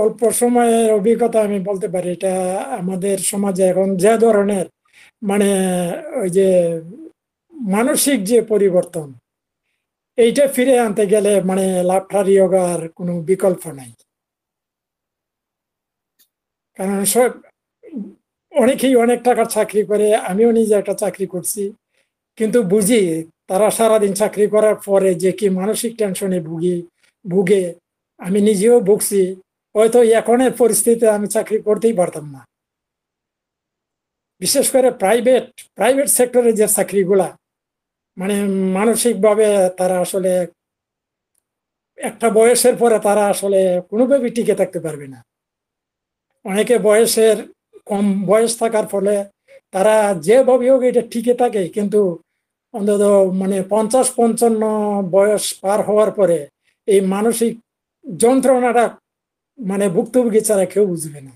অল্প সময়ের অভিজ্ঞতা আমি বলতে পারি, এটা আমাদের সমাজে এখন যে ধরনের মানে ওই যে মানসিক যে পরিবর্তন, এইটা ফিরে আনতে গেলে লাফটার যোগার কোনো বিকল্প নাই। কারণ সব অনেকেই অনেক টাকার চাকরি করে, আমিও নিজে একটা চাকরি করছি, কিন্তু বুঝি তারা সারাদিন চাকরি করার পরে যে কি মানসিক টেনশনে ভুগে। আমি নিজেও ভুগছি। হয়তো এখনের পরিস্থিতিতে আমি চাকরি করতেই পারতাম না। বিশেষ করে প্রাইভেট প্রাইভেট সেক্টরে যে চাকরিগুলা, মানে মানসিকভাবে তারা আসলে একটা বয়সের পরে তারা আসলে কোনোভাবে টিকে থাকতে পারবে না। অনেকে বয়সের কম বয়স থাকার ফলে তারা যেভাবে হোক এটা টিকে থাকে, কিন্তু অন্তত 50-55 বয়স পার হওয়ার পরে এই মানসিক যন্ত্রণাটা ভুক্তভোগী ছাড়া কেউ বুঝবে না।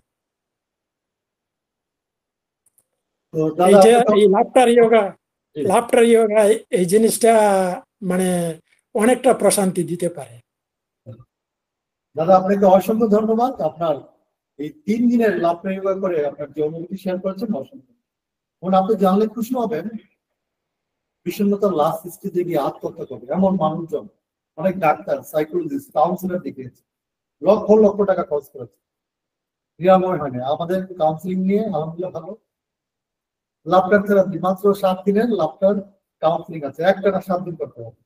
তো দাদা এইটা আপনি তো এই লাফটার যোগা এই জিনিসটা মানে অনেকটা প্রশান্তি দিতে পারে। দাদা আপনাকে অসংখ্য ধন্যবাদ। আপনার এই 3 দিনের লাফটার যোগা করে আপনার যে অনুভূতি শেয়ার করেছেন অসংখ্য। এখন আপনি জানলে খুশি হবেন, বিষণ্ণতার লাস্ট স্টেজে গিয়ে আত্মহত্যা করবে এমন মানুষজন অনেক ডাক্তার, সাইকোলজিস্ট, কাউন্সিলর দেখিয়েছে, লক্ষ লক্ষ টাকা খরচ করেছে, নিরাময় হয়নি। আমাদের কাউন্সিলিং নিয়ে আলহামদুলিল্লাহ ভালো। লাফটার থেরাপি মাত্র 7 দিনের লাফটার কাউন্সিলিং আছে, একটা না 7 দিন করতে হবে।